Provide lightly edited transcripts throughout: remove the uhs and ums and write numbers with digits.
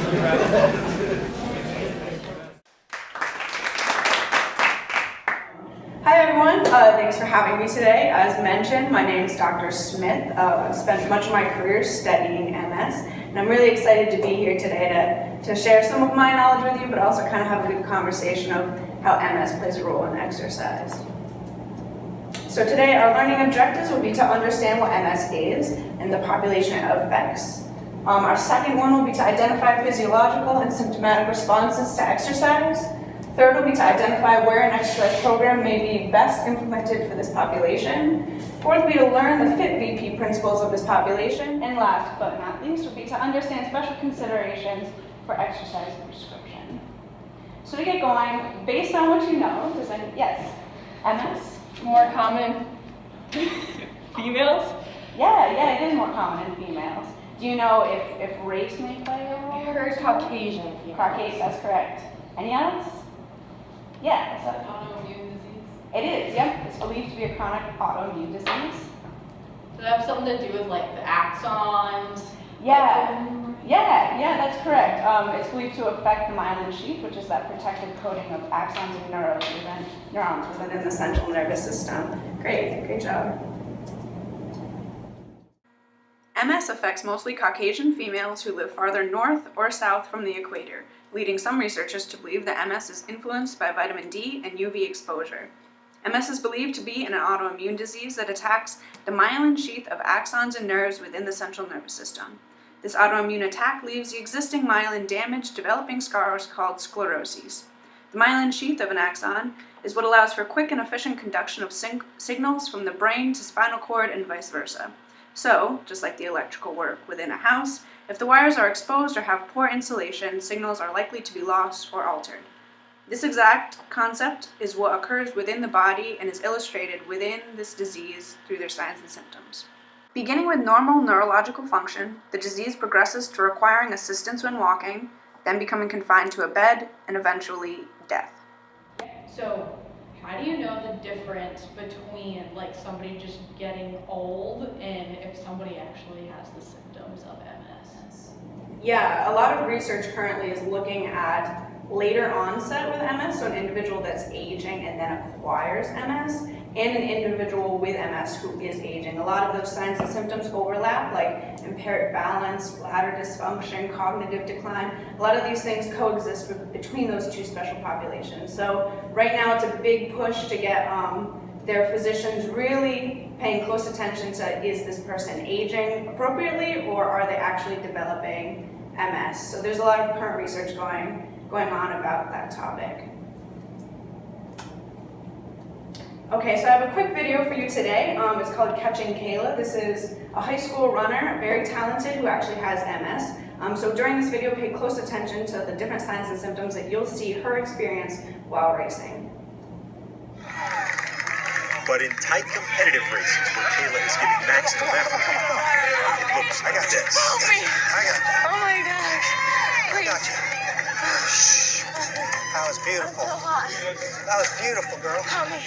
Hi everyone, thanks for having me today. As mentioned, my name is Dr. Smith. I've spent much of my career studying MS, and I'm really excited to be here today to share some of my knowledge with you, but also kind of have a good conversation of how MS plays a role in exercise. So today our learning objectives will be to understand what MS is and the population it affects. Our second one will be to identify physiological and symptomatic responses to exercise. Third will be to identify where an exercise program may be best implemented for this population. Fourth will be to learn the FIT VP principles of this population. And last but not least will be to understand special considerations for exercise prescription. So to get going, based on what you know, yes, MS? More common females? Yeah, it is more common in females. Do you know if race may play a role? I heard Caucasian females. Caucasian, that's correct. Any else? Yeah. Is that autoimmune disease? It is, yep. It's believed to be a chronic autoimmune disease. Does it have something to do with like the axons? Yeah, that's correct. It's believed to affect the myelin sheath, which is that protective coating of axons and neurons within the central nervous system. Great job. MS affects mostly Caucasian females who live farther north or south from the equator, leading some researchers to believe that MS is influenced by vitamin D and UV exposure. MS is believed to be an autoimmune disease that attacks the myelin sheath of axons and nerves within the central nervous system. This autoimmune attack leaves the existing myelin damaged, developing scars called scleroses. The myelin sheath of an axon is what allows for quick and efficient conduction of signals from the brain to spinal cord and vice versa. So, just like the electrical work within a house, if the wires are exposed or have poor insulation, signals are likely to be lost or altered. This exact concept is what occurs within the body and is illustrated within this disease through their signs and symptoms. Beginning with normal neurological function, the disease progresses to requiring assistance when walking, then becoming confined to a bed, and eventually death. So, how do you know the difference between like somebody just getting old and if somebody actually has the symptoms of MS? Yeah, a lot of research currently is looking at later onset with MS, so an individual that's aging and then acquires MS, and an individual with MS who is aging. A lot of those signs and symptoms overlap, like impaired balance, bladder dysfunction, cognitive decline. A lot of these things coexist between those two special populations. So right now it's a big push to get their physicians really paying close attention to, is this person aging appropriately or are they actually developing MS? So there's a lot of current research going on about that topic. Okay, so I have a quick video for you today. It's called Catching Kayla. This is a high school runner, very talented, who actually has MS. So during this video, pay close attention to the different signs and symptoms that you'll see her experience while racing. But in tight competitive races where Kayla is giving maximum effort, it looks like this. Help me! I got you. Oh my gosh! I got you. That was beautiful. So hot. That was beautiful, girl. Help me.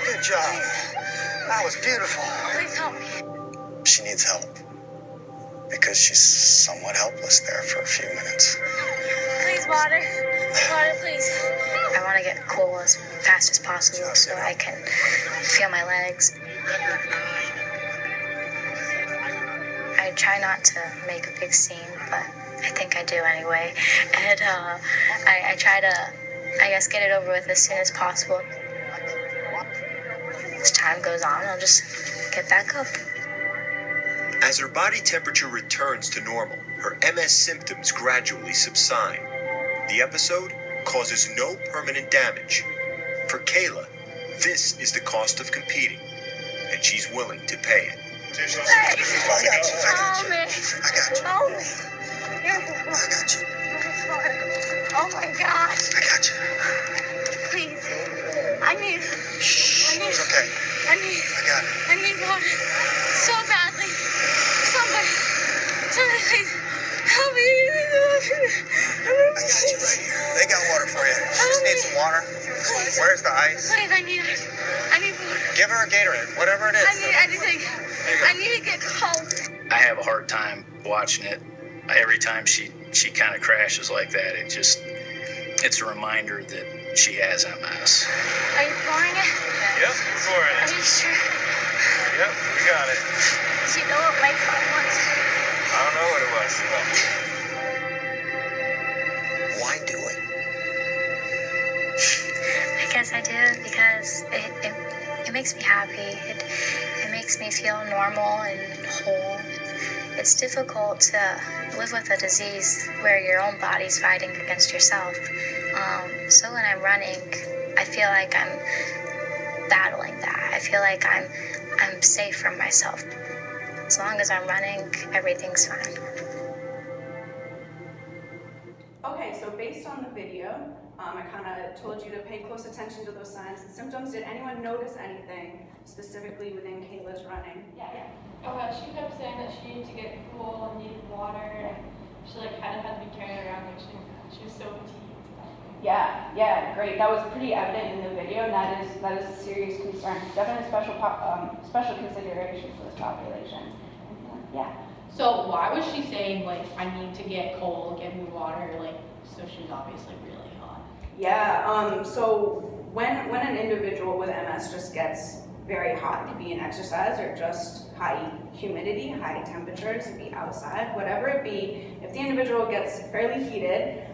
Good job. That was beautiful. Please help me. She needs help because she's somewhat helpless there for a few minutes. Please, water. Water, please. I want to get cool as fast as possible so I can feel my legs. I try not to make a big scene, but I think I do anyway. And I try to, get it over with as soon as possible. As time goes on, I'll just get back up. As her body temperature returns to normal, her MS symptoms gradually subside. The episode causes no permanent damage. For Kayla, this is the cost of competing, and she's willing to pay it. I got you. I got you. Oh my gosh. I got you. Please. I need. It's okay. I got it. I need water so badly. Somebody please help me. I got you right here. They got water for you. She just needs some water. Please. Where's the ice? Please, I need it. I need water. Give her a Gatorade, whatever it is. I need anything. I need to get cold. I have a hard time watching it. every time she kind of crashes like that, it's a reminder that she has MS. Are you pouring it? Yep, we're pouring Are it. you sure? Yep, we got it. Do you know what my phone was? I don't know what it was. Why do it? I guess I do because it makes me happy. It makes me feel normal and whole. It's difficult to live with a disease where your own body's fighting against yourself. So when I'm running, I feel like I'm battling that. I feel like I'm safe from myself. As long as I'm running, everything's fine. Okay, so based on the video, I kind of told you to pay close attention to those signs and symptoms. Did anyone notice anything specifically within Kayla's running? Yeah. She kept saying that she needed to get cool and needed water, and she kind of had to be carried around like she was so fatigued. Yeah, great. That was pretty evident in the video, and that is a serious concern. Definitely special consideration for this population. Yeah. So why was she saying I need to get cold, get me water? So she was obviously really hot. Yeah. So when an individual with MS just gets very hot, it could be in exercise or just high humidity, high temperatures, it could be outside, whatever it be. If the individual gets fairly heated,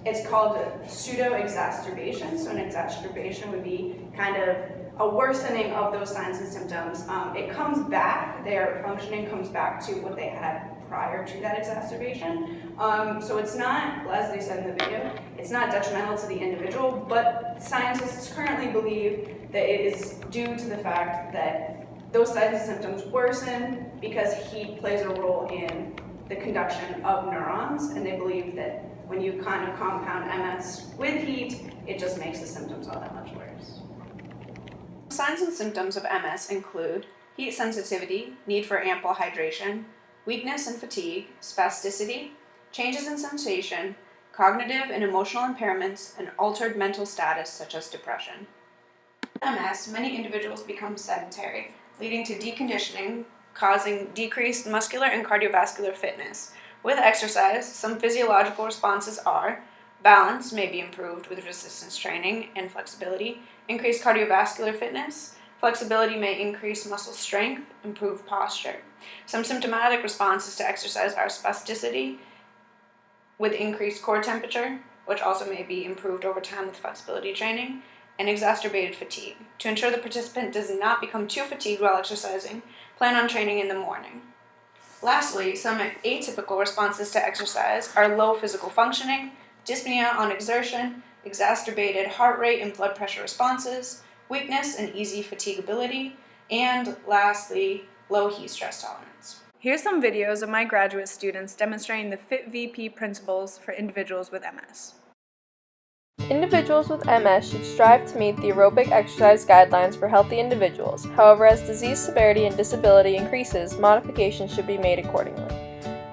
it's called a pseudo-exacerbation. So an exacerbation would be kind of a worsening of those signs and symptoms. It comes back, their functioning comes back to what they had prior to that exacerbation. So it's not, as they said in the video, it's not detrimental to the individual, but scientists currently believe that it is due to the fact that those signs and symptoms worsen because heat plays a role in the conduction of neurons, and they believe that when you kind of compound MS with heat, it just makes the symptoms all that much worse. Signs and symptoms of MS include heat sensitivity, need for ample hydration, weakness and fatigue, spasticity, changes in sensation, cognitive and emotional impairments, and altered mental status such as depression. With MS, many individuals become sedentary, leading to deconditioning, causing decreased muscular and cardiovascular fitness. With exercise, some physiological responses are balance may be improved with resistance training and flexibility, increased cardiovascular fitness, flexibility may increase muscle strength, improve posture. Some symptomatic responses to exercise are spasticity with increased core temperature, which also may be improved over time with flexibility training, and exacerbated fatigue. To ensure the participant does not become too fatigued while exercising, plan on training in the morning. Lastly, some atypical responses to exercise are low physical functioning, dyspnea on exertion, exacerbated heart rate and blood pressure responses, weakness and easy fatigability, and lastly, low heat stress tolerance. Here's some videos of my graduate students demonstrating the FIT-VP principles for individuals with MS. Individuals with MS should strive to meet the aerobic exercise guidelines for healthy individuals. However, as disease severity and disability increases, modifications should be made accordingly.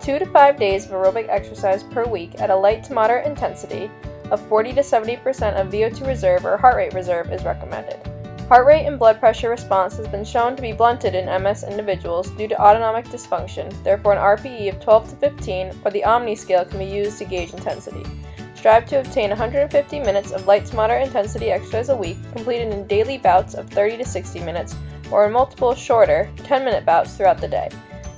2 to 5 days of aerobic exercise per week at a light to moderate intensity of 40 to 70% of VO2 reserve or heart rate reserve is recommended. Heart rate and blood pressure response has been shown to be blunted in MS individuals due to autonomic dysfunction, therefore an RPE of 12 to 15 or the Omni scale can be used to gauge intensity. Strive to obtain 150 minutes of light to moderate intensity exercise a week, completed in daily bouts of 30 to 60 minutes, or in multiple shorter, 10-minute bouts throughout the day.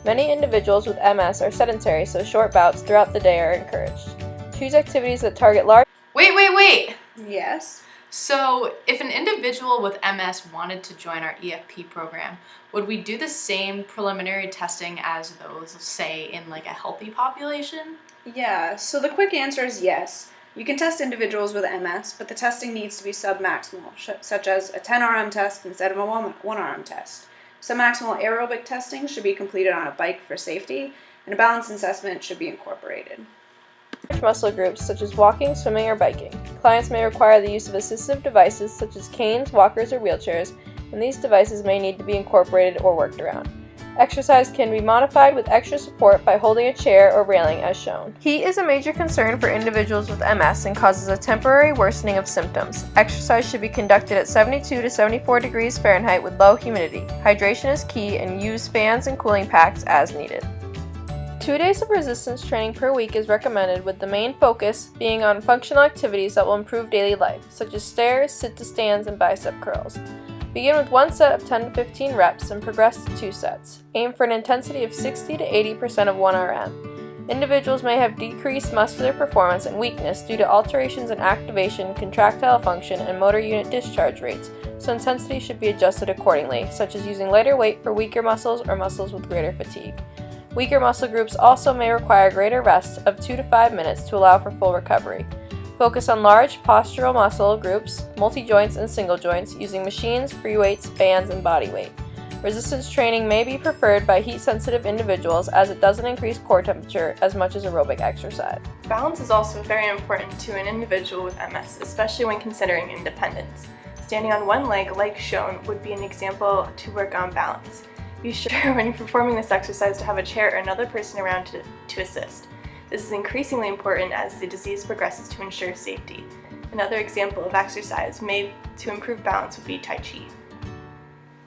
Many individuals with MS are sedentary, so short bouts throughout the day are encouraged. Choose activities that target large... Wait! Yes? So, if an individual with MS wanted to join our EFP program, would we do the same preliminary testing as those, say, in a healthy population? Yeah, so the quick answer is yes. You can test individuals with MS, but the testing needs to be submaximal, such as a 10 RM test instead of a 1 RM test. Submaximal aerobic testing should be completed on a bike for safety, and a balance assessment should be incorporated. Muscle groups such as walking, swimming, or biking. Clients may require the use of assistive devices such as canes, walkers, or wheelchairs, and these devices may need to be incorporated or worked around. Exercise can be modified with extra support by holding a chair or railing as shown. Heat is a major concern for individuals with MS and causes a temporary worsening of symptoms. Exercise should be conducted at 72 to 74 degrees Fahrenheit with low humidity. Hydration is key and use fans and cooling packs as needed. 2 days of resistance training per week is recommended, with the main focus being on functional activities that will improve daily life, such as stairs, sit-to-stands, and bicep curls. Begin with one set of 10 to 15 reps and progress to 2 sets. Aim for an intensity of 60 to 80% of 1 RM. Individuals may have decreased muscular performance and weakness due to alterations in activation, contractile function, and motor unit discharge rates, so intensity should be adjusted accordingly, such as using lighter weight for weaker muscles or muscles with greater fatigue. Weaker muscle groups also may require greater rest of 2 to 5 minutes to allow for full recovery. Focus on large postural muscle groups, multi-joints and single joints, using machines, free weights, bands, and body weight. Resistance training may be preferred by heat-sensitive individuals as it doesn't increase core temperature as much as aerobic exercise. Balance is also very important to an individual with MS, especially when considering independence. Standing on one leg, like shown, would be an example to work on balance. Be sure when you're performing this exercise to have a chair or another person around to assist. This is increasingly important as the disease progresses to ensure safety. Another example of exercise made to improve balance would be Tai Chi.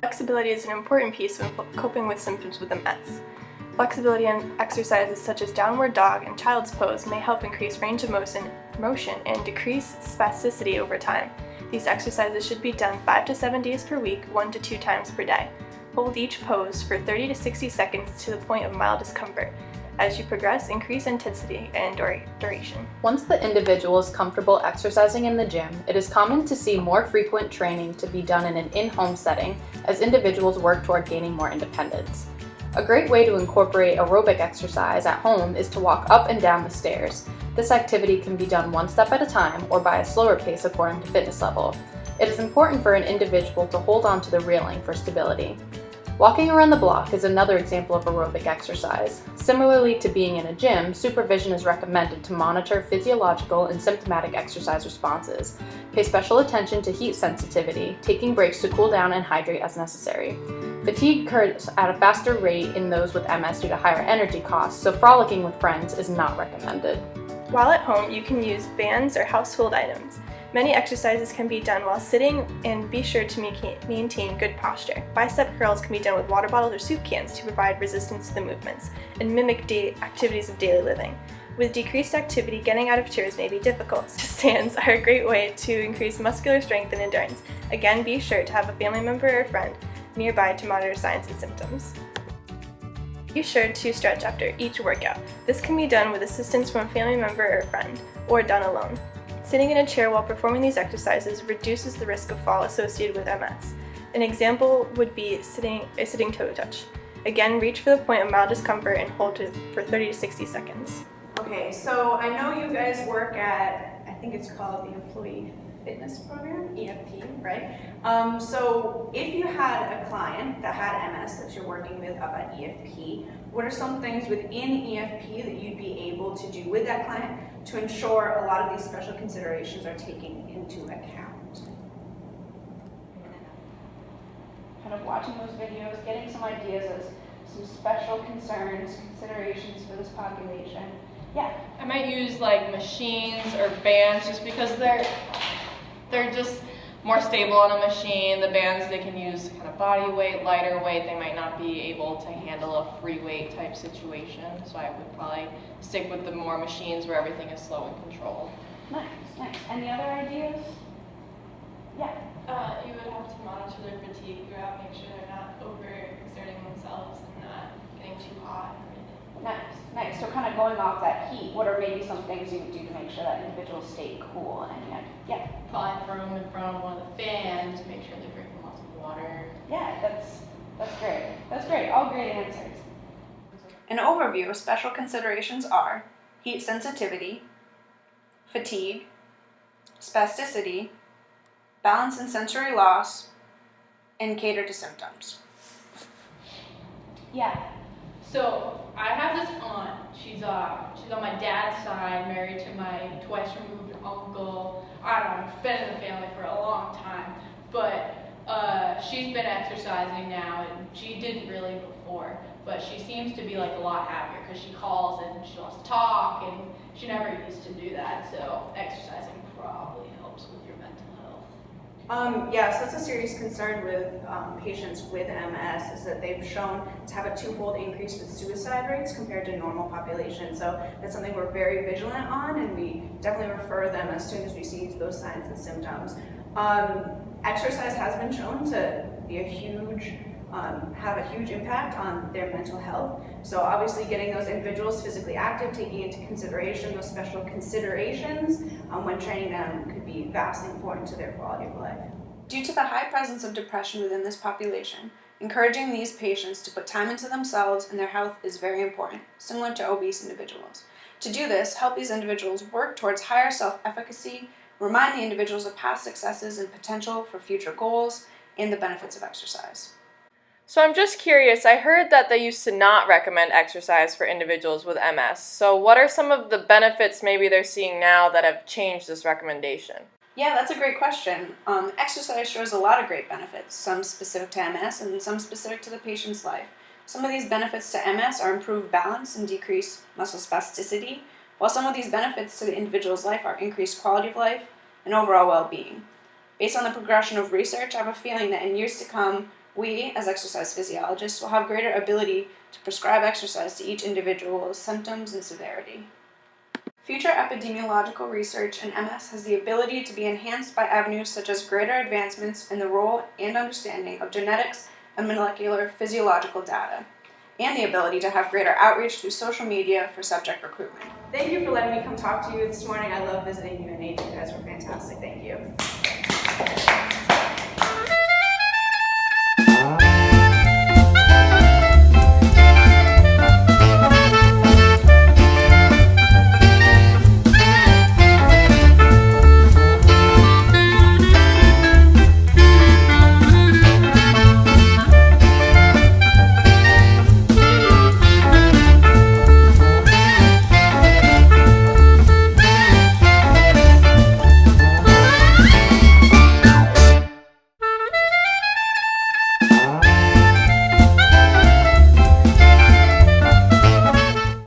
Flexibility is an important piece when coping with symptoms with MS. Flexibility and exercises such as downward dog and child's pose may help increase range of motion and decrease spasticity over time. These exercises should be done 5 to 7 days per week, 1 to 2 times per day. Hold each pose for 30 to 60 seconds to the point of mild discomfort. As you progress, increase intensity and duration. Once the individual is comfortable exercising in the gym, it is common to see more frequent training to be done in an in-home setting as individuals work toward gaining more independence. A great way to incorporate aerobic exercise at home is to walk up and down the stairs. This activity can be done one step at a time or by a slower pace according to fitness level. It is important for an individual to hold on to the railing for stability. Walking around the block is another example of aerobic exercise. Similarly to being in a gym, supervision is recommended to monitor physiological and symptomatic exercise responses. Pay special attention to heat sensitivity, taking breaks to cool down and hydrate as necessary. Fatigue occurs at a faster rate in those with MS due to higher energy costs, so frolicking with friends is not recommended. While at home, you can use bands or household items. Many exercises can be done while sitting, and be sure to maintain good posture. Bicep curls can be done with water bottles or soup cans to provide resistance to the movements and mimic activities of daily living. With decreased activity, getting out of chairs may be difficult. Stands are a great way to increase muscular strength and endurance. Again, be sure to have a family member or friend nearby to monitor signs and symptoms. Be sure to stretch after each workout. This can be done with assistance from a family member or friend, or done alone. Sitting in a chair while performing these exercises reduces the risk of fall associated with MS. An example would be a sitting toe touch. Again, reach for the point of mild discomfort and hold for 30 to 60 seconds. Okay, so I know you guys work at, I think it's called the Employee Fitness Program, EFP, right? So if you had a client that had MS that you're working with up at EFP, what are some things within EFP that you'd be able to do with that client to ensure a lot of these special considerations are taken into account? Kind of watching those videos, getting some ideas of some special concerns, considerations for this population. Yeah. I might use like machines or bands just because they're just more stable on a machine. The bands, they can use kind of body weight, lighter weight. They might not be able to handle a free weight type situation. So I would probably stick with the more machines where everything is slow and controlled. Nice, nice. Any other ideas? Yeah. You would have to monitor their fatigue throughout, make sure they're not overexerting themselves and not getting too hot. Nice, nice. So kind of going off that heat, what are maybe some things you would do to make sure that individuals stay cool? And yeah. Probably throw them in front of one of the fans, make sure they're drinking lots of water. Yeah, that's great. That's great. All great answers. An overview of special considerations are heat sensitivity, fatigue, spasticity, balance and sensory loss, and cater to symptoms. Yeah. So I have this aunt. She's on my dad's side, married to my twice removed uncle. I don't know, she's been in the family for a long time, but she's been exercising now, and she didn't really before, but she seems to be like a lot happier because she calls and she wants to talk, and she never used to do that, so exercising probably helps with your mental health. Yeah, so that's a serious concern with patients with MS is that they've shown to have a twofold increase with suicide rates compared to normal population. So that's something we're very vigilant on, and we definitely refer them as soon as we see those signs and symptoms. Exercise has been shown to be have a huge impact on their mental health. So obviously getting those individuals physically active, taking into consideration those special considerations when training them could be vastly important to their quality of life. Due to the high presence of depression within this population, encouraging these patients to put time into themselves and their health is very important, similar to obese individuals. To do this, help these individuals work towards higher self-efficacy, remind the individuals of past successes and potential for future goals, and the benefits of exercise. So I'm just curious, I heard that they used to not recommend exercise for individuals with MS. So what are some of the benefits maybe they're seeing now that have changed this recommendation? Yeah, that's a great question. Exercise shows a lot of great benefits, some specific to MS and some specific to the patient's life. Some of these benefits to MS are improved balance and decreased muscle spasticity, while some of these benefits to the individual's life are increased quality of life and overall well-being. Based on the progression of research, I have a feeling that in years to come, we, as exercise physiologists, will have greater ability to prescribe exercise to each individual's symptoms and severity. Future epidemiological research in MS has the ability to be enhanced by avenues such as greater advancements in the role and understanding of genetics and molecular physiological data, and the ability to have greater outreach through social media for subject recruitment. Thank you for letting me come talk to you this morning. I love visiting UNH. You guys were fantastic. Thank you.